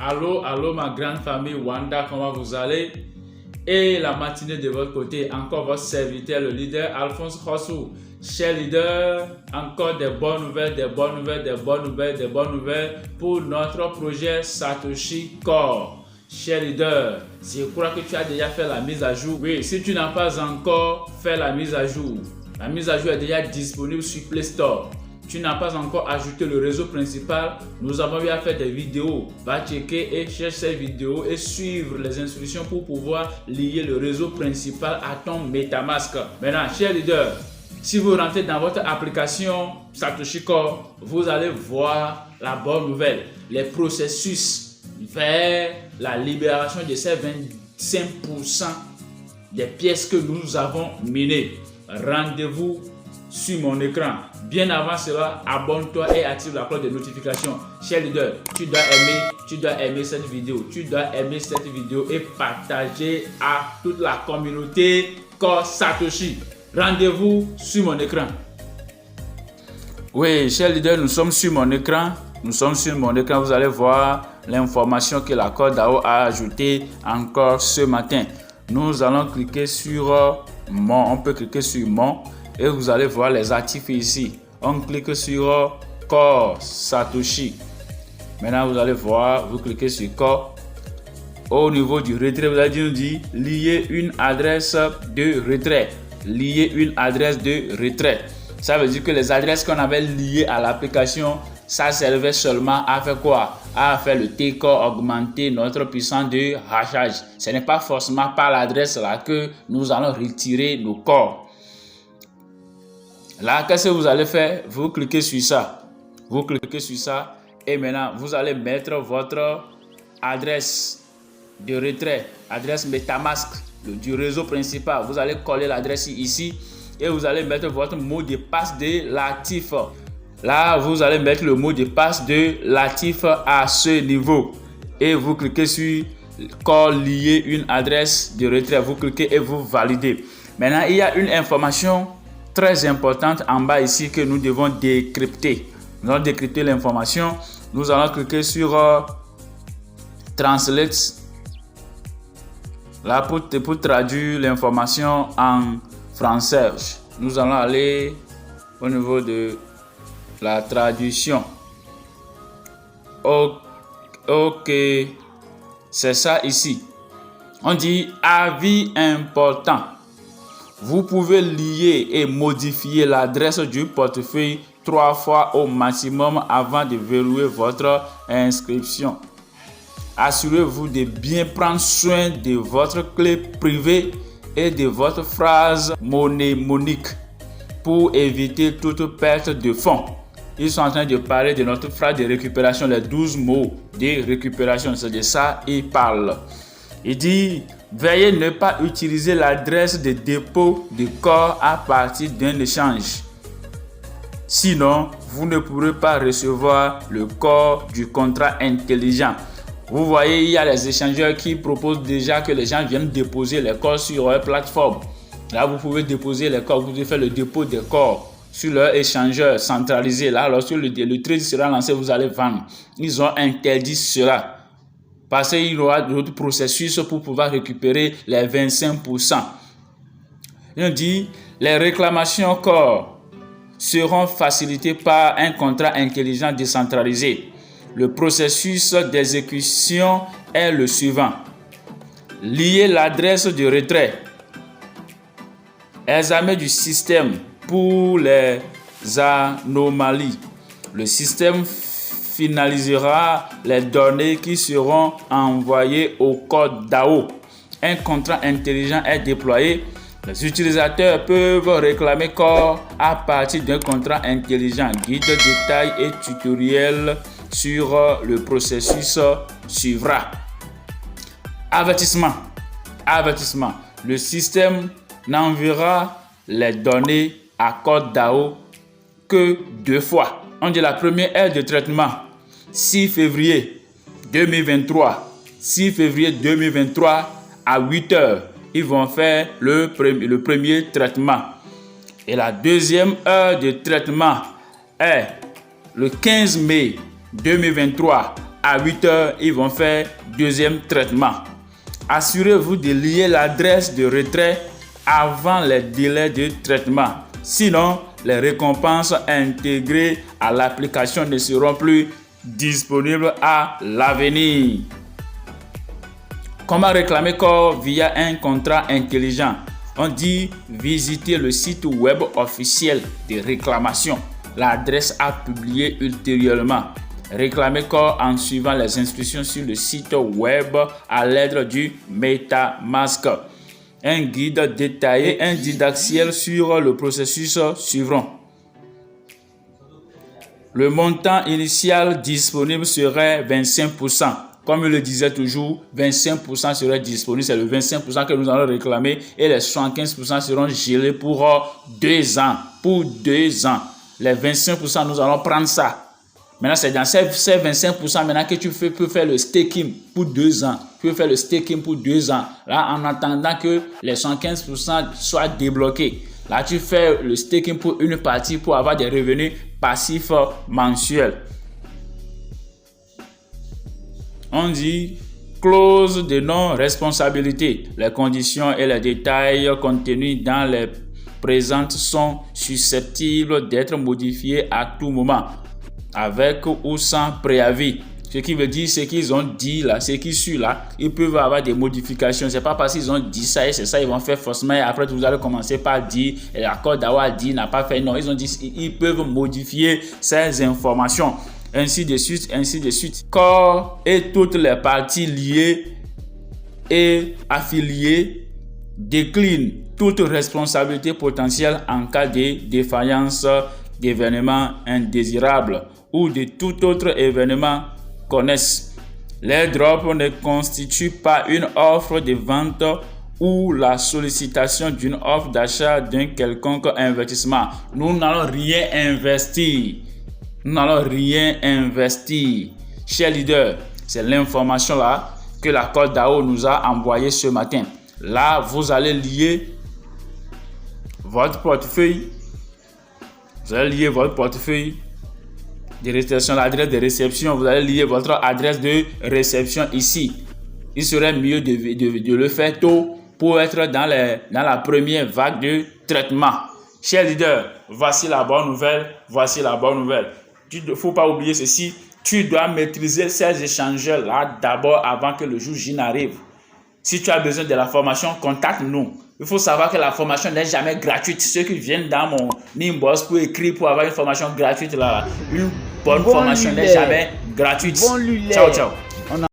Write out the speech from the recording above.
Allô ma grande famille Wanda, comment vous allez? Et la matinée de votre côté, encore votre serviteur, le leader Alphonse Rossou. Cher leader, encore des bonnes nouvelles pour notre projet Satoshi Core. Cher leader, je crois que tu as déjà fait la mise à jour. Oui, si tu n'as pas encore fait la mise à jour est déjà disponible sur Play Store. Tu n'as pas encore ajouté le réseau principal, nous avons eu à faire des vidéos. Va checker et chercher ces vidéos et suivre les instructions pour pouvoir lier le réseau principal à ton MetaMask. Maintenant, cher leader, si vous rentrez dans votre application Satoshi Core, vous allez voir la bonne nouvelle, les processus vers la libération de ces 25% des pièces que nous avons minées. Rendez-vous sur mon écran. Bien avant cela, abonne-toi et active la cloche de notification. Cher leader, tu dois aimer cette vidéo. Tu dois aimer cette vidéo et partager à toute la communauté Core Satoshi. Rendez-vous sur mon écran. Oui, cher leader, nous sommes sur mon écran. Vous allez voir l'information que la Core DAO a ajoutée encore ce matin. Nous allons cliquer sur mon. On peut cliquer sur mon. Et vous allez voir les actifs ici. On clique sur Core Satoshi. Maintenant, vous allez voir, vous cliquez sur Core. Au niveau du retrait, vous allez nous dire lier une adresse de retrait. Lier une adresse de retrait. Ça veut dire que les adresses qu'on avait liées à l'application, ça servait seulement à faire quoi? À faire le T-Core, augmenter notre puissance de hachage. Ce n'est pas forcément par l'adresse là que nous allons retirer nos corps. Là, qu'est-ce que vous allez faire? Vous cliquez sur ça. Et maintenant, vous allez mettre votre adresse de retrait, adresse MetaMask du réseau principal. Vous allez coller l'adresse ici et vous allez mettre votre mot de passe de l'actif. Là, vous allez mettre le mot de passe de l'actif à ce niveau. Et vous cliquez sur lier une adresse de retrait. Vous cliquez et vous validez. Maintenant, il y a une information très importante en bas ici que nous devons décrypter. Nous allons décrypter l'information. Nous allons cliquer sur Translate. Là, pour traduire l'information en français, nous allons aller au niveau de la traduction. Ok, c'est ça ici. On dit avis important. Vous pouvez lier et modifier l'adresse du portefeuille 3 fois au maximum avant de verrouiller votre inscription. Assurez-vous de bien prendre soin de votre clé privée et de votre phrase mnémonique pour éviter toute perte de fonds. Ils sont en train de parler de notre phrase de récupération, les 12 mots de récupération. C'est de ça qu'ils parlent. Il dit: veuillez ne pas utiliser l'adresse de dépôt de corps à partir d'un échange. Sinon, vous ne pourrez pas recevoir le corps du contrat intelligent. Vous voyez, il y a les échangeurs qui proposent déjà que les gens viennent déposer les corps sur leur plateforme. Là, vous pouvez déposer les corps, vous pouvez faire le dépôt des corps sur leur échangeur centralisé. Là, lorsque le trade sera lancé, vous allez vendre. Ils ont interdit cela. Parce qu'il y aura d'autres processus pour pouvoir récupérer les 25%. On dit, les réclamations corps seront facilitées par un contrat intelligent décentralisé. Le processus d'exécution est le suivant. Lier l'adresse de retrait. Examen du système pour les anomalies. Le système finalisera les données qui seront envoyées au code DAO. Un contrat intelligent est déployé. Les utilisateurs peuvent réclamer corps à partir d'un contrat intelligent. Guide, détails et tutoriels sur le processus suivra. Avertissement. Le système n'enverra les données à code DAO que 2 fois. On dit la première heure de traitement 6 février 2023 à 8 heures. Ils vont faire le premier traitement. Et la deuxième heure de traitement est le 15 mai 2023 à 8 heures, ils vont faire deuxième traitement. Assurez-vous de lier l'adresse de retrait avant les délais de traitement. Sinon, les récompenses intégrées à l'application ne seront plus disponibles à l'avenir. Comment réclamer corps via un contrat intelligent? On dit visiter le site web officiel de réclamation. L'adresse à publier ultérieurement. Réclamer corps en suivant les instructions sur le site web à l'aide du MetaMask. Un guide détaillé, un didacticiel sur le processus suivant. Le montant initial disponible serait 25%. Comme je le disais toujours, 25% serait disponible. C'est le 25% que nous allons réclamer et les 75% seront gelés pour 2 ans. Pour 2 ans. Les 25%, nous allons prendre ça. Maintenant, c'est dans ces 25% maintenant que tu peux faire le staking pour 2 ans. Tu peux faire le staking pour 2 ans. Là, en attendant que les 115% soient débloqués. Là, tu fais le staking pour une partie pour avoir des revenus passifs mensuels. On dit clause de non-responsabilité. Les conditions et les détails contenus dans les présentes sont susceptibles d'être modifiés à tout moment, avec ou sans préavis. Ce qui veut dire, ce qu'ils ont dit là, ce qui suit là, ils peuvent avoir des modifications. C'est pas parce qu'ils ont dit ça et c'est ça, ils vont faire forcément. Et après, vous allez commencer par dire, l'accord d'avoir dit n'a pas fait. Non, ils ont dit, ils peuvent modifier ces informations. Ainsi de suite, ainsi de suite. Corps et toutes les parties liées et affiliées déclinent toute responsabilité potentielle en cas de défaillance d'événements indésirables ou de tout autre événement connexes. L'airdrop ne constitue pas une offre de vente ou la sollicitation d'une offre d'achat d'un quelconque investissement. Nous n'allons rien investir. Nous n'allons rien investir. Chers leaders, c'est l'information là que la Côte d'Ao nous a envoyée ce matin. Là, vous allez lier votre portefeuille. Vous allez lier votre portefeuille de réception, l'adresse de réception. Vous allez lier votre adresse de réception ici. Il serait mieux de le faire tôt pour être dans la première vague de traitement. Chers leaders, voici la bonne nouvelle. Voici la bonne nouvelle. Il ne faut pas oublier ceci. Tu dois maîtriser ces échangeurs-là d'abord avant que le jour J n'arrive. Si tu as besoin de la formation, contacte-nous. Il faut savoir que la formation n'est jamais gratuite. Ceux qui viennent dans mon inbox pour écrire pour avoir une formation gratuite, là, une bonne formation n'est jamais gratuite. Ciao, ciao.